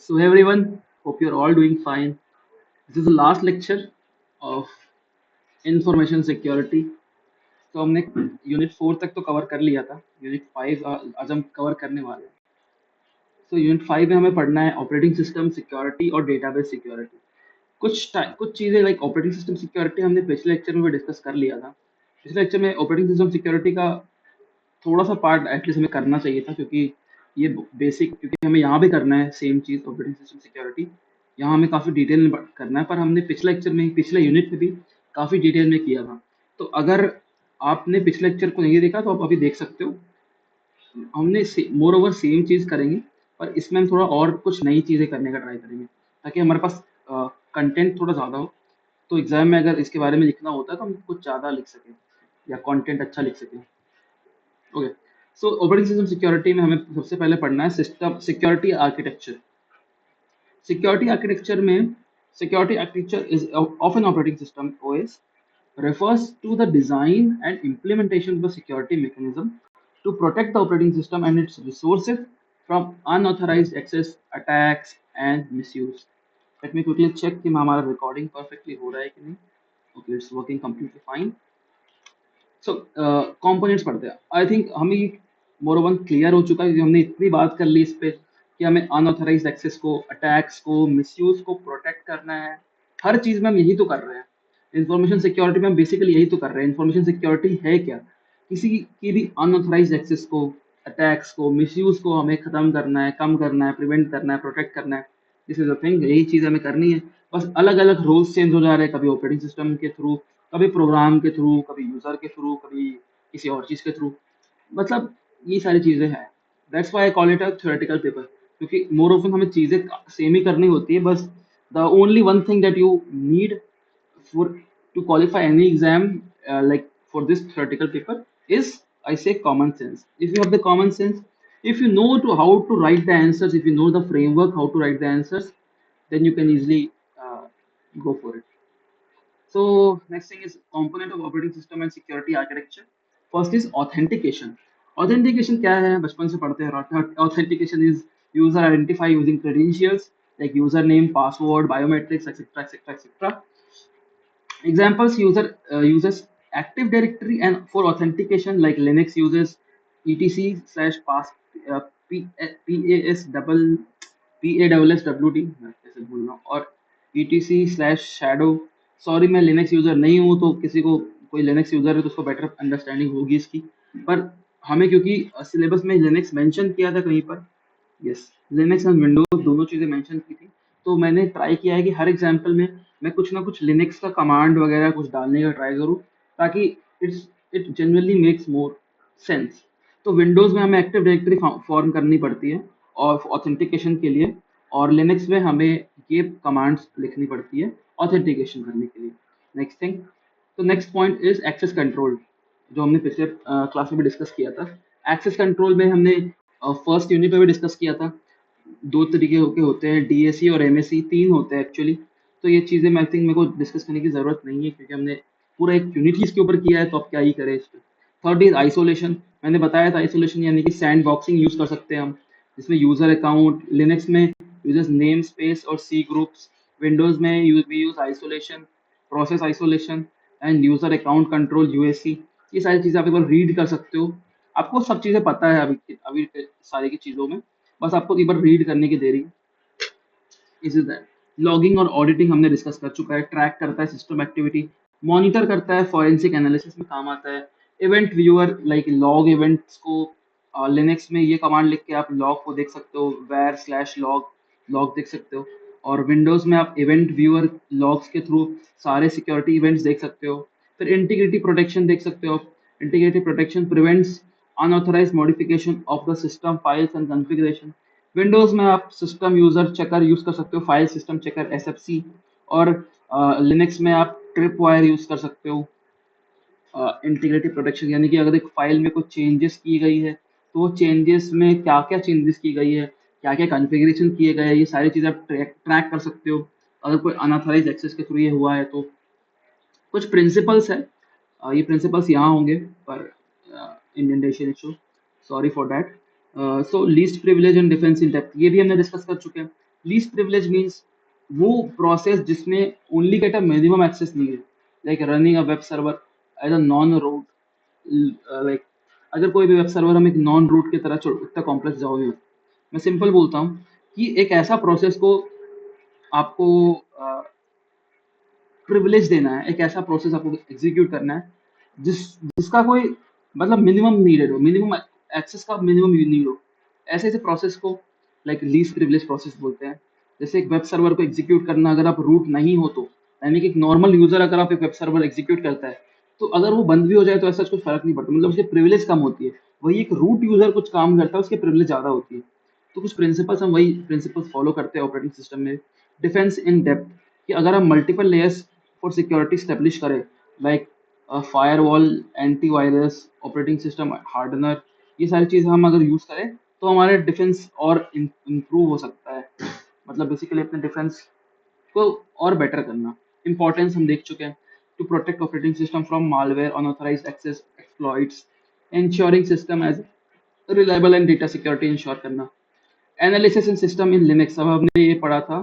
So hey everyone, hope you're all doing fine. This is the last lecture of information security. तो हमने unit 4 तक तो cover कर लिया था. यूनिट 5 आज हम कवर करने वाले हैं. तो यूनिट 5 में हमें पढ़ना है ऑपरेटिंग सिस्टम सिक्योरिटी और डेटाबेस सिक्योरिटी. कुछ चीज़ें लाइक ऑपरेटिंग सिस्टम सिक्योरिटी हमने पिछले लेक्चर में भी डिस्कस कर लिया था. पिछले लेक्चर में ऑपरेटिंग सिस्टम सिक्योरिटी का थोड़ा सा पार्ट एटलीस्ट हमें करना चाहिए था, क्योंकि ये बेसिक, क्योंकि हमें यहाँ भी करना है सेम चीज़ ऑपरेटिंग सिस्टम सिक्योरिटी. यहाँ हमें काफ़ी डिटेल में करना है, पर हमने पिछले लेक्चर में पिछले यूनिट में भी काफ़ी डिटेल में किया था. तो अगर आपने पिछले लेक्चर को नहीं देखा तो आप अभी देख सकते हो. हमने मोर ओवर सेम चीज़ करेंगे, पर इसमें हम थोड़ा और कुछ नई चीज़ें करने का ट्राई करेंगे, ताकि हमारे पास कंटेंट थोड़ा ज़्यादा हो. तो एग्जाम में अगर इसके बारे में लिखना होता है तो हम कुछ ज़्यादा लिख सकें या कंटेंट अच्छा लिख सकें. Okay. So operating system security में हमें सबसे पहले पढ़ना है system security architecture. Security architecture में security architecture is of an operating system OS refers to the design and implementation of a security mechanism to protect the operating system and its resources from unauthorized access, attacks, and misuse. Let me quickly check कि हमारा recording perfectly हो रहा है कि नहीं. Okay, it's working completely fine. So components पढ़ते हैं. I think हमें मोर ओवन क्लियर हो चुका है कि हमने इतनी बात कर ली इस पे कि हमें अनऑथराइज्ड एक्सेस को, अटैक्स को, मिसयूज को प्रोटेक्ट करना है. हर चीज़ में हम यही तो कर रहे हैं. इंफॉर्मेशन सिक्योरिटी में हम बेसिकली यही तो कर रहे हैं. इंफॉर्मेशन सिक्योरिटी है क्या? किसी की भी अनऑथराइज्ड एक्सेस को, अटैक्स को, मिसयूज को हमें खत्म करना है, कम करना है, प्रिवेंट करना है, प्रोटेक्ट करना है. This is the thing. यही चीज़ हमें करनी है. बस अलग अलग रोल्स चेंज हो जा रहे हैं, कभी ऑपरेटिंग सिस्टम के थ्रू, कभी प्रोग्राम के थ्रू, कभी यूज़र के थ्रू, कभी किसी और चीज़ के थ्रू. मतलब ये सारी चीज़ें हैं. That's why I call it a theoretical paper, क्योंकि मोर ऑफन हमें चीज़ें सेम ही करनी होती है. बस the only one thing that you need for to qualify any exam, like for this theoretical paper, is, I say, common sense. If you have the common sense, if you know to how to write the answers, if you know the framework how to write the answers, then you can easily uh, go for it. So next thing is component of operating system and security architecture. First is authentication. Authentication क्या है? बचपन से पढ़ते हैं. Authentication is user identify using credentials like username, password, biometrics, etc., etc., etc. Examples: uses Active Directory, and for authentication like Linux uses etc slash pass pas double PASSWD, मैं कैसे भूल रहा हूँ, और etc slash shadow. सॉरी, मैं Linux user नहीं हूँ, तो किसी को कोई लिनक्स यूज़र है तो उसको बेटर अंडरस्टैंडिंग होगी इसकी. पर हमें क्योंकि सिलेबस में लिनक्स मेंशन किया था कहीं पर, यस, लिनक्स एंड विंडोज दोनों चीज़ें मेंशन की थी, तो मैंने ट्राई किया है कि हर एग्जाम्पल में मैं कुछ ना कुछ लिनक्स का कमांड वगैरह कुछ डालने का ट्राई करूँ, ताकि it generally makes more sense. तो विंडोज़ में हमें एक्टिव डायरेक्टरी फॉर्म करनी पड़ती है और ऑथेंटिकेशन के लिए, और लिनक्स में हमें ये कमांड्स लिखनी पड़ती है ऑथेंटिकेशन करने के लिए. नेक्स्ट थिंग, तो next point is access control, जो हमने पिछले क्लास में भी डिस्कस किया था. एक्सेस कंट्रोल में हमने फर्स्ट यूनिट में भी डिस्कस किया था. दो तरीके के होते हैं, डीएससी और एमएससी, तीन होते हैं एक्चुअली. तो ये चीज़ें मैं थिंक मेरे को डिस्कस करने की ज़रूरत नहीं है, क्योंकि हमने पूरा एक यूनिट ही इसके ऊपर किया है, तो अब क्या ही करें इस पर. Third is isolation. मैंने बताया था आइसोलेशन यानी कि सैंड बॉक्सिंग यूज़ कर सकते हैं हम, जिसमें यूज़र अकाउंट, लिनक्स में यूजर्स नेम स्पेस और सी ग्रुप्स, विंडोज़ में we use isolation, process isolation and user account control USC. ये सारी चीज़ें आप एक बार रीड कर सकते हो. आपको सब चीज़ें पता है अभी अभी सारी की चीज़ों में, बस आपको एक बार रीड करने की देरी. Is is that. लॉगिंग और ऑडिटिंग हमने डिस्कस कर चुका है. ट्रैक करता है सिस्टम एक्टिविटी, मॉनिटर करता है, फॉरेंसिक एनालिसिस में काम आता है. Event viewer like log events को, लिनक्स में ये कमांड लिख के आप लॉग को देख सकते हो, वेर स्लैश लॉग, लॉग देख सकते हो. और विंडोज़ में आप इवेंट व्यूअर लॉग्स के थ्रू सारे सिक्योरिटी इवेंट्स देख सकते हो. फिर इंटीग्रिटी प्रोटेक्शन देख सकते हो. Integrity protection prevents unauthorized modification of the system files and configuration. Windows में आप सिस्टम यूज़र चेकर यूज़ कर सकते हो, फाइल सिस्टम चेकर एसएफसी. और लिनक्स में आप ट्रिप वायर यूज़ कर सकते हो. इंटीग्रिटी प्रोटेक्शन यानी कि अगर एक फाइल में कुछ चेंजेस की गई है, तो वो चेंजेस में क्या क्या चेंजेस की गई है, क्या क्या कॉन्फ़िगरेशन किए गए हैं, ये सारी चीज़ें आप ट्रैक कर सकते हो. अगर कोई अनऑथराइज एक्सेस के थ्रू ये हुआ है तो कुछ प्रिंसिपल्स है. ये प्रिंसिपल्स यहाँ होंगे, पर indentation issue, sorry for that. So least privilege and defence in depth, ये भी हमने डिस्कस कर चुके हैं. लीस्ट प्रिविलेज मीन्स वो प्रोसेस जिसमें only get a minimum access needed, like running a web server as a non root, like अगर कोई भी वेब सर्वर हम एक नॉन रूट की तरह इतना कॉम्प्लेक्स जाओगे, मैं सिंपल बोलता हूँ कि एक ऐसा प्रोसेस को आपको प्रिविलेज देना है, एक ऐसा प्रोसेस आपको एग्जीक्यूट करना है जिसका कोई मतलब मिनिमम नीडेड हो, मिनिमम एक्सेस का मिनिमम नीड हो। ऐसे ऐसे प्रोसेस को लाइक लीस्ट प्रिविलेज प्रोसेस बोलते हैं। जैसे एक वेब सर्वर को एग्जीक्यूट करना, अगर आप रूट नहीं हो तो, यानी कि एक नॉर्मल यूजर अगर आप एक वेब सर्वर एग्जीक्यूट करता है तो अगर वो बंद भी हो जाए तो ऐसा कुछ फर्क नहीं पड़ता, मतलब उसकी प्रिविलेज कम होती है। वही एक रूट यूजर कुछ काम करता है उसकी प्रिविलेज ज्यादा होती है। तो कुछ प्रिंसिपल्स हम वही प्रिंसिपल्स फॉलो करते हैं ऑपरेटिंग सिस्टम में। डिफेंस इन डेप्थ, कि अगर हम multiple layers for security establish करें, like firewall, antivirus, operating system hardener, ये सारी चीज़ हम अगर यूज़ करें तो हमारे डिफेंस और इम्प्रूव हो सकता है। मतलब बेसिकली अपने डिफेंस को और बेटर करना। इंपॉर्टेंस हम देख चुके हैं। To protect operating system from malware, unauthorised access, exploits, ensuring system as reliable and data security insure करना। Analysis in system in Linux, अब हमने ये पढ़ा था,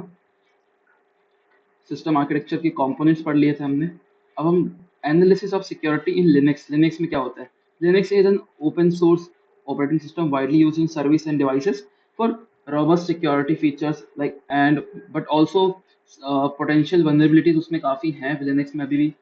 सिस्टम आर्किटेक्चर के कंपोनेंट्स पढ़ लिए थे हमने। अब हम analysis of security in Linux, Linux में क्या होता है। Linux is an open source operating system widely used in service end devices for robust security features like and but also potential vulnerabilities उसमें काफ़ी हैं लिनक्स में अभी भी।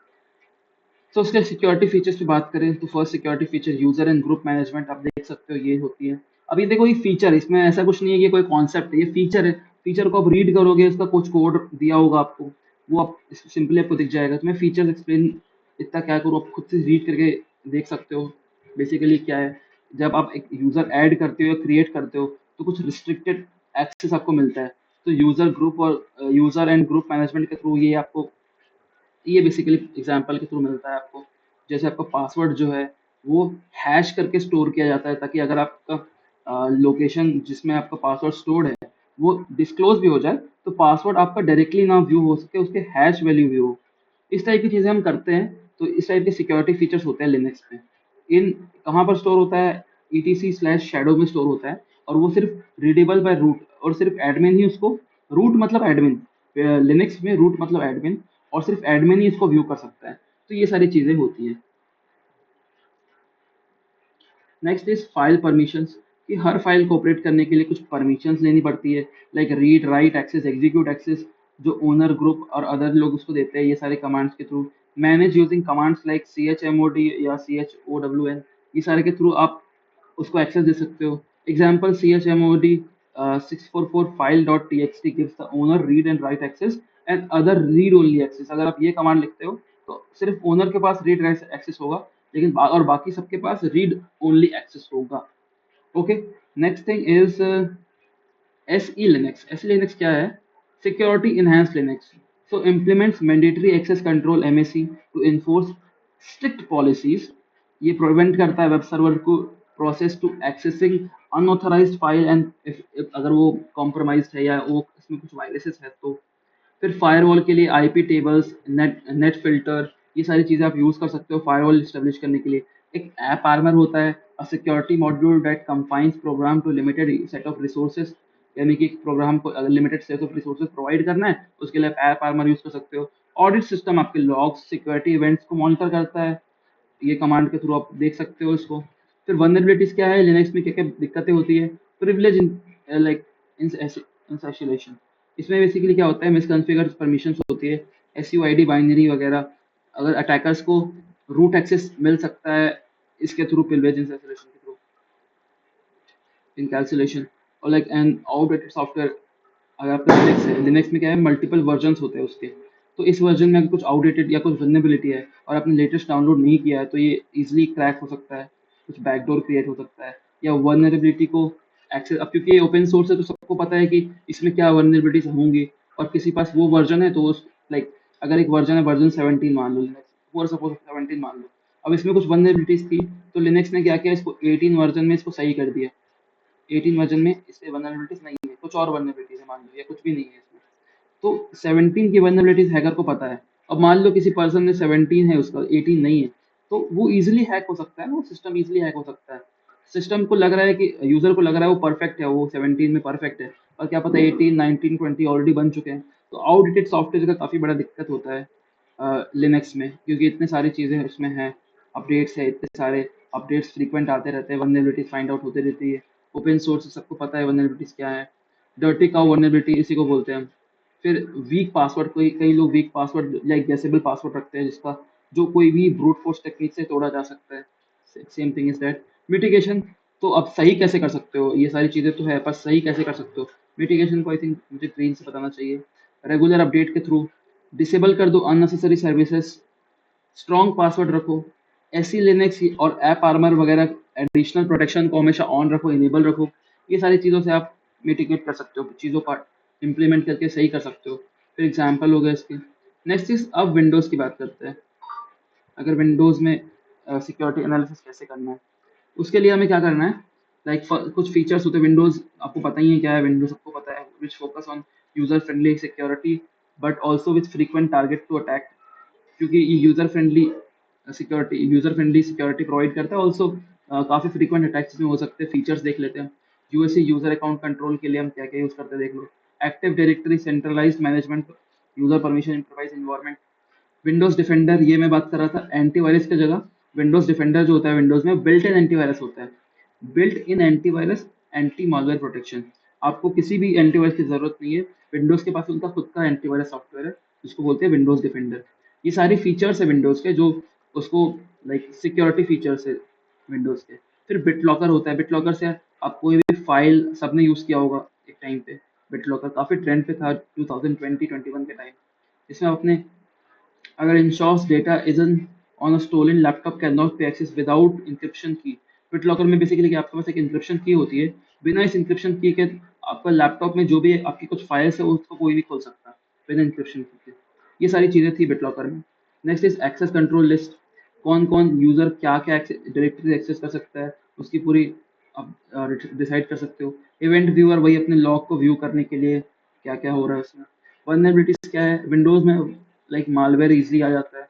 तो उसके सिक्योरिटी फीचर्स पे बात करें तो first security feature user and group management, आप देख सकते हो ये होती है। अभी देखो ये फीचर, इसमें ऐसा कुछ नहीं है कि कोई कॉन्सेप्ट है, ये फीचर है। फीचर को आप रीड करोगे, उसका कुछ कोड दिया होगा आपको, वो आप सिंपली आपको दिख जाएगा। तो मैं फीचर्स एक्सप्लेन इतना क्या करूँ, आप खुद से रीड करके देख सकते हो बेसिकली क्या है। जब आप एक यूजर ऐड करते हो या क्रिएट करते हो तो कुछ रिस्ट्रिक्टेड एक्सेस आपको मिलता है। तो यूजर ग्रुप और यूजर एंड ग्रुप मैनेजमेंट के थ्रू ये आपको, ये बेसिकली एग्जांपल के थ्रू मिलता है आपको। जैसे आपका पासवर्ड जो है वो हैश करके स्टोर किया जाता है, ताकि अगर आपका लोकेशन जिसमें आपका पासवर्ड स्टोर्ड है वो डिस्क्लोज भी हो जाए तो पासवर्ड आपका डायरेक्टली ना व्यू हो सके, उसके हैश वैल्यू व्यू हो। इस टाइप की चीज़ें हम करते हैं। तो इस टाइप के सिक्योरिटी फीचर्स होते हैं लिनक्स में। इन कहाँ पर स्टोर होता है, etc/shadow में स्टोर होता है, और वो सिर्फ रीडेबल बाय रूट, और सिर्फ एडमिन ही उसको, रूट मतलब एडमिन, लिनक्स में रूट मतलब एडमिन, और सिर्फ एडमिन ही इसको व्यू कर सकता है। तो ये सारी चीज़ें होती हैं। नेक्स्ट इज फाइल परमिशंस, कि हर फाइल को ऑपरेट करने के लिए कुछ परमिशंस लेनी पड़ती है, like read, write access, execute access, जो ओनर, ग्रुप और अदर लोग उसको देते हैं ये सारे कमांड्स के through. Manage using commands like chmod या chown, ये सारे के थ्रू आप उसको एक्सेस दे सकते हो। Example chmod 644 file dot txt gives the owner read and write access and other read only access। अगर आप ये कमांड लिखते हो तो सिर्फ ओनर के पास रीड राइट एक्सेस होगा, लेकिन और बाकी सबके पास रीड ओनली एक्सेस होगा। Okay, next thing is SE Linux। SE Linux क्या है? Security Enhanced Linux। So implements mandatory access control MAC to enforce strict policies। ये प्रिवेंट करता है वेब सर्वर को process to accessing unauthorised file and अगर वो compromised है या वो इसमें कुछ वायरसेस है तो। फिर फायरवॉल के लिए आईपी टेबल्स, नेट फिल्टर, ये सारी चीज़ें आप यूज़ कर सकते हो फायरवॉल इस्टेब्लिश करने के लिए। एक ऐप आर्मर होता है, a security module that confines program to limited set of resources, यानी कि प्रोग्राम को अगर limited set of resources provide करना है उसके लिए आप ऐप आर्मर यूज़ कर सकते हो। ऑडिट सिस्टम आपके लॉग्स, सिक्योरिटी इवेंट्स को मॉनिटर करता है, ये कमांड के थ्रू आप देख सकते हो इसको। फिर वनरेबिलिटीज क्या है, लिनक्स में क्या क्या दिक्कतें होती है। प्रिविलेज लाइक इंसैचुरेशन, इसमें बेसिकली क्या होता है, मिसकॉन्फ़िगर परमिशंस होती है, SUID बाइनरी वगैरह। अगर अटैकर्स को रूट एक्सेस मिल सकता है इसके थ्रू, प्रिविलेज इंसैचुरेशन के थ्रू, इनकैल्कुलेशन। और लाइक एन आउटडेटेड सॉफ्टवेयर, अगर आपका लिनक्स है, लिनक्स में क्या है मल्टीपल वर्जन्स होते हैं उसके, तो इस वर्जन में अगर कुछ आउटडेटेड या कुछ वल्नरेबिलिटी है और आपने लेटेस्ट डाउनलोड नहीं किया है तो ये इजीली क्रैक हो सकता है, कुछ बैकडोर क्रिएट हो सकता है, या वल्नरेबिलिटी को एक्सेस। अब क्योंकि ये ओपन सोर्स है तो सबको पता है कि इसमें क्या वल्नरेबिलिटीज होंगी, और किसी पास वो वर्जन है तो उस लाइक अगर एक वर्जन है वर्जन 17 मान लो, लिनक्स फॉर सपोज 17 मान लो, अब इसमें कुछ वल्नरेबिलिटीज थी तो लिनक्स ने क्या किया, इसको 18 वर्जन में इसको सही कर दिया। 18 वर्जन में इससे वल्नरेबिलिटीज नहीं है, कुछ और वल्नरेबिलिटीज है मान लो, या कुछ भी नहीं है इसमें। तो 17 की वल्नरेबिलिटीज हैकर को पता है। अब मान लो किसी पर्सन ने 17 है उसका 18 नहीं है, तो वो इजीली हैक हो सकता है ना, वो सिस्टम इजीली हैक हो सकता है। सिस्टम को लग रहा है कि यूजर को लग रहा है वो परफेक्ट है, वो 17 में परफेक्ट है, और क्या पता 18 19 20 ऑलरेडी बन चुके हैं। तो आउटडेटेड सॉफ्टवेयर का काफ़ी बड़ा दिक्कत होता है लिनक्स में, क्योंकि इतने सारी चीज़ें उसमें हैं, अपडेट्स है, इतने सारे अपडेट्स फ्रीक्वेंट आते रहते हैं, वनरेबिलिटीज फाइंड आउट होती रहती है। ओपन सोर्स सबको पता है वनरेबिलिटीज क्या है, डर्टी काउ वनरेबिलिटी इसी को बोलते हैं हम। फिर वीक पासवर्ड, कोई कई लोग वीक पासवर्ड या गैसेबल पासवर्ड रखते हैं, जिसका जो कोई भी ब्रूट फोर्स टेक्निक से तोड़ा जा सकता है। Same thing is that mitigation. तो अब सही कैसे कर सकते हो, ये सारी चीज़ें तो है, पर सही कैसे कर सकते हो मिटिगेशन को, आई थिंक मुझे ग्रीन से बताना चाहिए। रेगुलर अपडेट के थ्रू डिसेबल कर दो अननेसेसरी सर्विसेज, स्ट्रॉन्ग पासवर्ड रखो, एसी लिनक्स और ऐप आर्मर वगैरह एडिशनल प्रोटेक्शन को हमेशा ऑन रखो, इनेबल रखो। ये सारी चीज़ों से आप मिटिगेट कर सकते हो, चीज़ों का इम्प्लीमेंट करके सही कर सकते हो। फिर एग्जाम्पल हो गया इसके। नेक्स्ट चीज़, अब विंडोज़ की बात करते हैं। अगर विंडोज़ में सिक्योरिटी एनालिसिस कैसे करना है, उसके लिए हमें क्या करना है, लाइक कुछ फीचर्स होते हैं विंडोज़, आपको पता ही है क्या है विंडोज़, सबको पता है, which focus on user friendly security but also with frequent target to attack. क्योंकि ये यूजर फ्रेंडली सिक्योरिटी प्रोवाइड करता है, ऑल्सो काफ़ी फ्रीक्वेंट अटैक्स में हो सकते हैं। फीचर्स देख लेते हैं। यूएससी यूजर अकाउंट कंट्रोल के लिए हम क्या क्या यूज़ करते हैं देख लो। Active directory, centralised management, user permission, enterprise environment. Windows Defender, ये मैं बात कर रहा था एंटीवायरस की जगह। विंडोज डिफेंडर जो होता है विंडोज में बिल्ट इन एंटीवायरस होता है, built in antivirus, anti malware protection. आपको किसी भी एंटीवायरस की जरूरत नहीं है, विंडोज के पास उनका खुद का एंटीवायरस सॉफ्टवेयर है, जिसको बोलते हैं विंडोज डिफेंडर। ये सारी फीचर्स है विंडोज के, जो उसको लाइक सिक्योरिटी फीचर्स है विंडोज के। फिर बिट लॉकर होता है, बिट लॉकर से आप कोई भी फाइल, सबने यूज किया होगा एक टाइम पे, बिट लॉकर काफी ट्रेंड पे था 2020-21 के टाइम। इसमें अपने अगर ensures data isn't on a stolen laptop cannot be accessed without encryption key। BitLocker में बेसिकली आपके पास एक इंक्रिप्शन की होती है, बिना इस इंक्रिप्शन की के आपका लैपटॉप में जो भी आपकी कुछ फाइल्स है उसको कोई भी खोल सकता है बिना इंक्रिप्शन की के। ये सारी चीज़ें थी BitLocker में। Next is access control list, कौन कौन यूज़र क्या क्या डायरेक्टरी एक्सेस कर सकता है, उसकी पूरी आप डिसाइड कर सकते हो। इवेंट व्यूअर, वही अपने लॉग को व्यू करने के लिए क्या क्या हो रहा है उसमें। वल्नरेबिलिटीज क्या है विंडोज़ में, लाइक मालवेयर इजीली आ जाता है।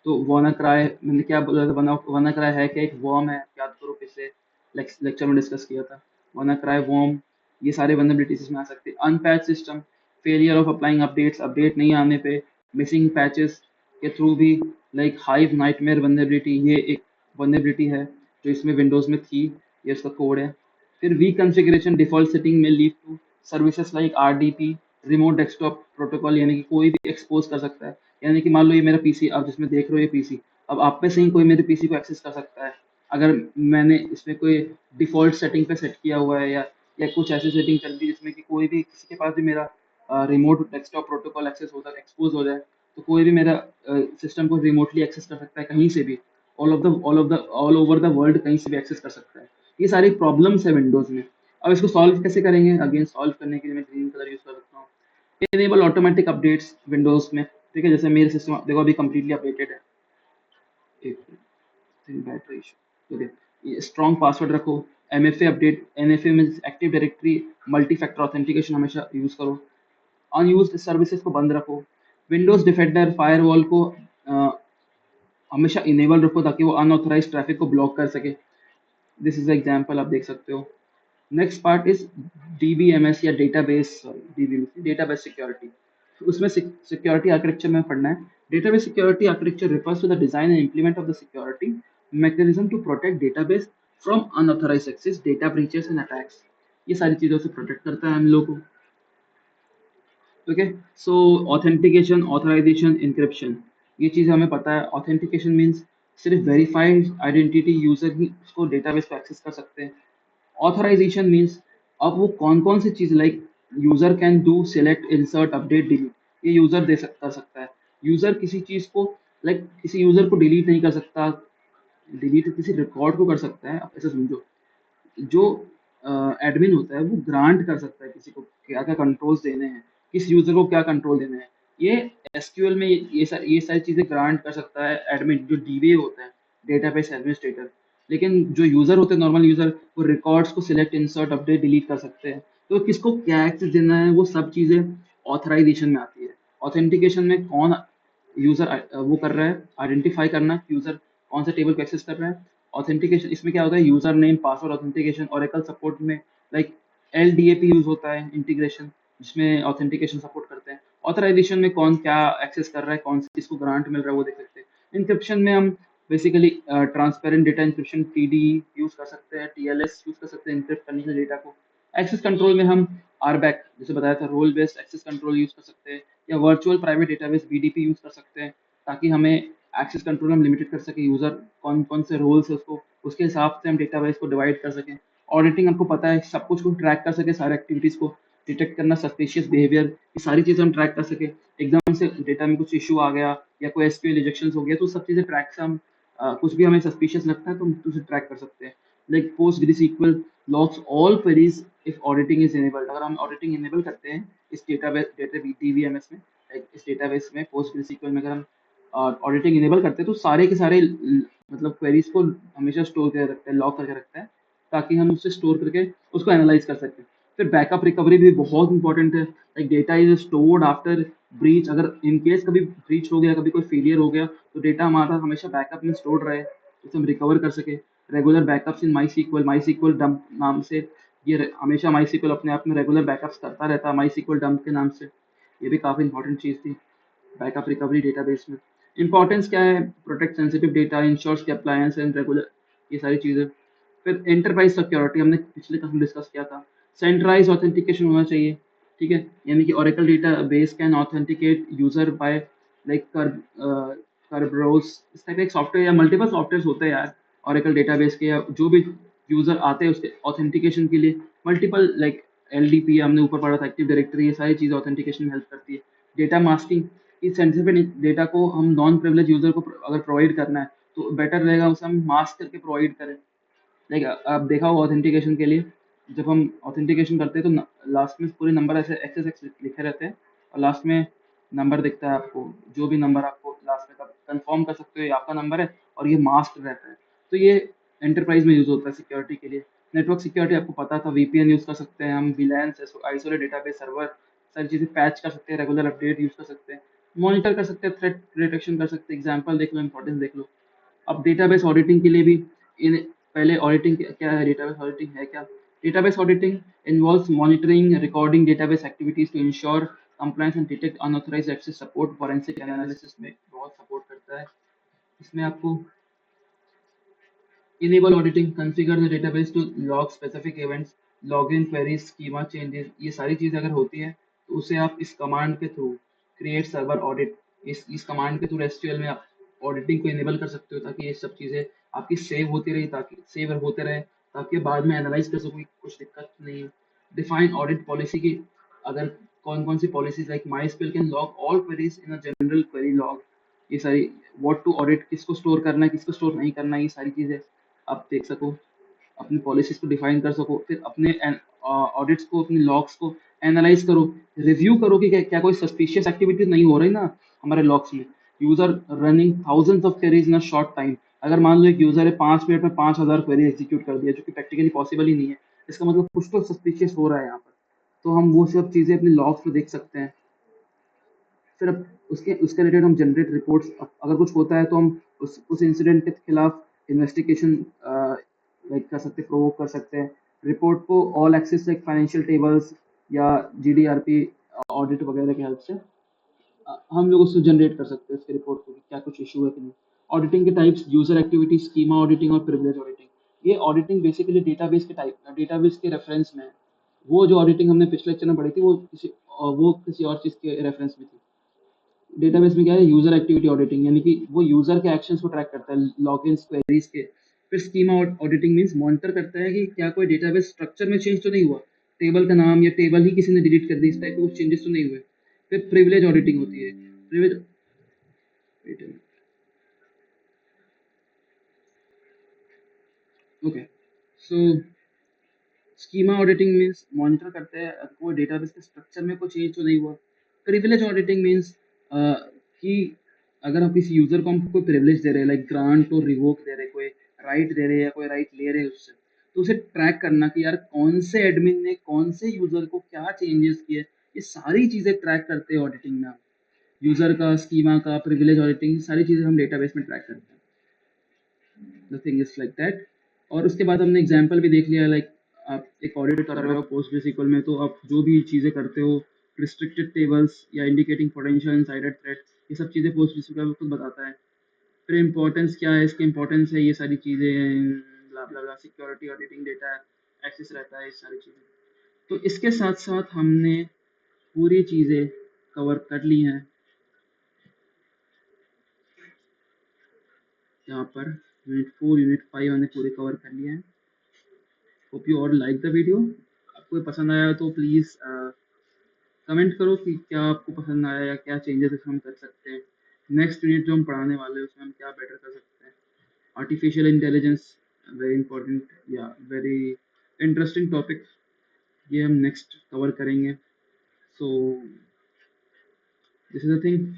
तो वानाक्राई, मैंने क्या बोला था, वानाक्राई है क्या, एक वर्म है, याद करो पिछले लेक्चर में डिस्कस किया था। वानाक्राई वर्म, ये सारे वल्नरेबिलिटीज इसमें आ सकते हैं। Unpatch system, failure of applying updates, update नहीं आने पे, मिसिंग पैचेस के थ्रू भी, लाइक हाइव नाइटमेयर वल्नरेबिलिटी, ये एक वल्नरेबिलिटी है जो इसमें विंडोज़ में थी, ये इसका कोड है। फिर वी कॉन्फ़िगरेशन डिफ़ॉल्ट सेटिंग में lead to services like RDP, remote desktop protocol, यानी कि कोई भी एक्सपोज कर सकता है। यानी कि मान लो ये मेरा पीसी, आप जिसमें देख रहे हो ये पीसी, अब आप में से ही कोई मेरे पीसी को एक्सेस कर सकता है, अगर मैंने इसमें कोई डिफ़ॉल्ट सेटिंग पे सेट किया हुआ है, या कुछ ऐसी सेटिंग कर दी जिसमें कि कोई भी किसी के पास भी मेरा रिमोट डेस्कटॉप प्रोटोकॉल एक्सेस हो जाए, एक्सपोज हो जाए, तो कोई भी मेरा सिस्टम को रिमोटली एक्सेस कर सकता है कहीं से भी, ऑल ओवर द वर्ल्ड कहीं से भी एक्सेस कर सकता है। ये सारी प्रॉब्लम्स है विंडोज़ में। अब इसको सॉल्व कैसे करेंगे, अगेन सॉल्व करने के लिए मैं ग्रीन कलर यूज़ कर सकता हूँ। इनेबल ऑटोमेटिक अपडेट्स विंडोज़ में, ठीक है, जैसे मेरे सिस्टम देखो अभी कम्प्लीटली अपडेटेड है। एक battery issue, okay. Strong password रखो, एमएफए अपडेट, एनएफए में active directory multi factor authentication हमेशा यूज़ करो। अनयूज्ड सर्विसेज को बंद रखो। विंडोज़ डिफेंडर फायरवॉल को अ, हमेशा इनेबल रखो ताकि वो अनऑथराइज ट्रैफिक को ब्लॉक कर सके। दिस इज एग्जांपल, आप देख सकते हो। नेक्स्ट पार्ट इज डीबीएमएस या डेटाबेस, डीबीएमएस डेटाबेस सिक्योरिटी। उसमें सिक्योरिटी आर्किटेक्चर में पढ़ना है। Database security architecture refers to the design and implement of the security mechanism to protect database from unauthorized access, data breaches and attacks। ये सारी चीज़ों से protect करता है हम लोग को। ओके, सो ऑथेंटिकेशन, ऑथराइजेशन, इंक्रिप्शन, ये चीज़ हमें पता है। ऑथेंटिकेशन मीन्स सिर्फ वेरीफाइड आइडेंटिटी यूजर ही उसको डेटाबेस को एक्सेस कर सकते हैं। ऑथराइजेशन मीन्स अब वो कौन कौन सी चीज़, like user can do select, insert, update, delete, ये यूजर कर सकता है। यूजर किसी चीज़ को, लाइक किसी यूजर को डिलीट नहीं कर सकता, डिलीट किसी रिकॉर्ड को कर सकता है। आप ऐसे समझो, जो एडमिन होता है वो ग्रांट कर सकता है किसी को क्या क्या कंट्रोल्स देने हैं, किस यूजर को क्या कंट्रोल देने हैं। ये एसक्यूएल में ये सारी चीज़ें ग्रांट कर सकता है एडमिन, जो डीबीए होता है, डेटाबेस एडमिनिस्ट्रेटर। लेकिन जो यूजर होते हैं, नॉर्मल यूजर, वो रिकॉर्ड्स को सिलेक्ट, इंसर्ट, अपडेट, डिलीट कर सकते हैं। तो किसको क्या एक्सेस देना है, वो सब चीज़ें ऑथराइजेशन में आती है। ऑथेंटिकेशन में कौन यूजर वो कर रहा है, आइडेंटिफाई करना यूजर कौन सा टेबल को एक्सेस कर रहा है, ऑथेंटिकेशन इसमें क्या होता है, user name password authentication. Oracle support में लाइक एलडीएपी यूज होता है, इंटीग्रेशन, जिसमें ऑथेंटिकेशन सपोर्ट करते हैं। ऑथराइजेशन में कौन क्या एक्सेस कर रहा है, कौन किसको ग्रांट मिल रहा है वो देख सकते हैं। इंक्रिप्शन में हम basically transparent data encryption TD use कर सकते हैं, टीएलएस यूज कर सकते हैं इंक्रिप्ट करने के लिए डेटा को। एक्सेस कंट्रोल में हम आरबैक जैसे बताया था, role based access control use कर सकते हैं, या virtual private database BDP use कर सकते हैं, ताकि हमें एक्सेस कंट्रोल हम लिमिटेड कर सके, यूजर कौन कौन से रोल्स है उसको उसके हिसाब से हम डेटाबेस को डिवाइड कर सकें। ऑडिटिंग आपको पता है सब कुछ को ट्रैक कर सके, सारे एक्टिविटीज को डिटेक्ट करना, सस्पिशियस बिहेवियर, ये सारी चीजें हम ट्रैक कर सके। एकदम से डेटा में कुछ इशू आ गया या कोई एसक्यूएल रिजेक्शन हो गया तो सब चीजें ट्रैक से हम कुछ भी हमें सस्पिशियस लगता है तो हम उसे ट्रैक कर सकते हैं। Like PostgreSQL logs all queries if auditing is enabled. अगर हम ऑडिटिंग इनेबल करते हैं इस डेटाबेस डीबीएमएस में, इस डेटाबेस में पोस्ट ग्रीसक्यूएल में अगर हम ऑडिटिंग इनेबल करते हैं तो सारे के सारे मतलब क्वेरीज को हमेशा स्टोर करके रखते हैं, लॉक करके रखते हैं, ताकि हम उससे स्टोर करके उसको एनालाइज कर सकते हैं। फिर बैकअप रिकवरी भी बहुत इंपॉर्टेंट है। Like data is stored after breach. अगर इन केस कभी ब्रीच हो गया, कभी कोई फेलियर हो गया तो डेटा हमारा हमेशा बैकअप में स्टोर्ड रहे, उसे हम रिकवर कर सके। रेगुलर बैकअप्स इन माई सीक्वल डंप नाम से, ये हमेशा माई सीक्वल अपने आप में रेगुलर बैकअप्स करता रहता है माई सीक्वल डंप के नाम से। ये भी काफ़ी इंपॉर्टेंट चीज़ थी बैकअप रिकवरी डेटाबेस में। इंपॉर्टेंस क्या है, protect sensitive data, ensures compliance and regular, ये सारी चीज़ें। फिर एंटरप्राइज सिक्योरिटी हमने पिछले क्लास में डिस्कस किया था। सेंट्रलाइज ऑथेंटिकेशन होना चाहिए, ठीक है, यानी कि Oracle database can authenticate user by like Kerberos, इस टाइप एक सॉफ्टवेयर या मल्टीपल सॉफ्टवेयर होते हैं यार ओरेकल डेटाबेस के, या जो भी यूजर आते हैं उसके ऑथेंटिकेशन के लिए मल्टीपल लाइक एलडीपी हमने ऊपर पढ़ा था, एक्टिव डायरेक्टरी, ये सारी चीज़ें ऑथेंटिकेशन में हेल्प करती है। डेटा मास्किंग, इस सेंसिटिव डेटा को हम नॉन प्रिविलेज यूजर को अगर प्रोवाइड करना है तो बेटर रहेगा उसे हम मास्क करके प्रोवाइड करें। लाइक आप देखा होगा ऑथेंटिकेशन के लिए जब हम ऑथेंटिकेशन करते हैं तो लास्ट में पूरे नंबर ऐसे एक्सेस एक्स लिखे रहते हैं और लास्ट में नंबर दिखता है आपको, जो भी नंबर आपको लास्ट में तब कंफर्म कर सकते हो ये आपका नंबर है, और ये मास्क रहता है। तो ये एंटरप्राइज में यूज होता है सिक्योरिटी के लिए। नेटवर्क सिक्योरिटी आपको पता था, वीपीएन यूज कर सकते हैं हम, विलायंस, आइसोलेट डेटाबेस सर्वर, सारी चीज़ें पैच कर सकते हैं, रेगुलर अपडेट यूज कर सकते हैं, मॉनिटर कर सकते हैं, थ्रेट डिटेक्शन कर सकते हैं। एग्जाम्पल देख लो, इंपॉर्टेंस देख लो। अब डेटाबेस ऑडिटिंग के लिए भी इन पहले ऑडिटिंग क्या है, डेटाबेस ऑडिटिंग है क्या। Database auditing involves monitoring recording database activities to ensure compliance and detect unauthorised access. Support forensic analysis में बहुत सपोर्ट करता है। इसमें आपको enable auditing, configure the database to log specific events, login queries, schema changes, ये सारी चीज़ अगर होती है तो उसे आप इस कमांड के थ्रू create server audit, इस कमांड के थ्रू एसक्यूएल में आप ऑडिटिंग को इनेबल कर सकते हो, ताकि ये सब चीज़ें आपकी सेव होती रही, ताकि सेव होते रहे, ताकि बाद में एनालाइज कर सको कुछ दिक्कत नहीं है। डिफाइन ऑडिट पॉलिसी की, अगर कौन कौन सी policies like MySQL can log all queries in a general query log, ये सारी व्हाट टू ऑडिट, किसको स्टोर करना है किसको स्टोर नहीं करना है, ये सारी चीज़ें आप देख सको, अपनी पॉलिसीज को डिफाइन कर सको। फिर अपने ऑडिट्स को, अपनी लॉग्स को एनालाइज करो, रिव्यू करो कि क्या कोई सस्पिशियस एक्टिविटीज नहीं हो रही ना हमारे लॉग्स में। User running thousands of queries in a short time, अगर मान लो एक यूजर है 5 मिनट में 5,000 क्वेरी एग्जीक्यूट कर दिया, जो कि प्रैक्टिकली पॉसिबल ही नहीं है, इसका मतलब कुछ तो सस्पिशियस हो रहा है यहाँ पर। तो हम वो सब चीज़ें अपने लॉग्स में देख सकते हैं। फिर अब उसके उसके रिलेटेड हम जनरेट रिपोर्ट्स, अगर कुछ होता है तो हम उस इंसिडेंट के खिलाफ इन्वेस्टिगेशन लाइक कर सकते, प्रोवोक कर सकते हैं। रिपोर्ट को all access like financial tables या जीडीआरपी ऑडिट वगैरह की हेल्प से हम लोग उसको जनरेट कर सकते हैं, उसके रिपोर्ट को कि क्या कुछ इशू है कि नहीं। ऑडिटिंग के types, user activity, schema auditing और प्रिविलेज ऑडिटिंग। ये ऑडिटिंग बेसिकली डेटाबेस के टाइप, डेटाबेस के रेफरेंस में है। वो जो ऑडिटिंग हमने पिछले लेक्चर में पढ़ी थी वो किसी और चीज़ के रेफरेंस में थी। डेटाबेस में क्या है, यूजर एक्टिविटी ऑडिटिंग, यानी कि वो यूजर के एक्शंस को ट्रैक करता है, लॉगिन्स, क्वेरीज के। फिर स्कीमा ऑडिटिंग मींस मॉनिटर करता है कि क्या कोई डेटाबेस स्ट्रक्चर में चेंज तो नहीं हुआ, टेबल का नाम या टेबल ही किसी ने डिलीट कर दी, इस टाइप के कुछ चेंजेस तो नहीं हुए। फिर प्रिविलेज ऑडिटिंग होती है। प्रिविलेज, ओके, सो स्कीमा ऑडिटिंग मींस मॉनिटर करते हैं कोई डेटाबेस के स्ट्रक्चर में कोई चेंज तो नहीं हुआ। प्रिविलेज ऑडिटिंग मींस कि अगर हम किसी यूजर को हम कोई प्रिविलेज दे रहे हैं, लाइक ग्रांट और रिवोक दे रहे हैं, कोई राइट दे रहे हैं या कोई राइट ले रहे हैं उससे, तो उसे ट्रैक करना कि यार कौन से एडमिन ने कौन से यूजर को क्या चेंजेस किए, ये सारी चीज़ें ट्रैक करते हैं ऑडिटिंग में। यूजर का, स्कीमा का, प्रिविलेज ऑडिटिंग, सारी चीज़ें हम डेटाबेस में ट्रैक करते हैं। The thing is like that. और उसके बाद हमने एग्जाम्पल भी देख लिया, लाइक आप एक ऑडिट कर रहे हो PostgreSQL में, तो आप जो भी चीज़ें करते हो, रिस्ट्रिक्टेड टेबल्स या इंडिकेटिंग पोटेंशियल इनसाइडर थ्रेड, ये सब चीज़ें PostgreSQL खुद बताता है। फिर इम्पोर्टेंस क्या है, इसकी इम्पोर्टेंस है ये सारी चीज़ें, ब्ला ब्ला ब्ला, सिक्योरिटी ऑडिटिंग डेटा एक्सेस रहता है, ये सारी चीज़ें। तो इसके साथ साथ हमने पूरी चीज़ें कवर कर ली हैं यहाँ पर। यूनिट 4 यूनिट 5 हमने पूरे कवर कर लिए हैं। Hope you all like the video. आपको पसंद आया तो प्लीज़ कमेंट करो कि क्या आपको पसंद आया या क्या चेंजेस इसमें हम कर सकते हैं। नेक्स्ट यूनिट जो हम पढ़ाने वाले हैं उसमें हम क्या बेटर कर सकते हैं। आर्टिफिशियल इंटेलिजेंस, वेरी इंपॉर्टेंट या वेरी इंटरेस्टिंग टॉपिक, ये हम नेक्स्ट कवर करेंगे। So this is the thing.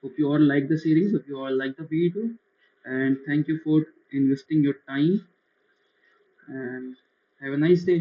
Hope you all like the series, hope you all like the video, and thank you for investing your time, and have a nice day.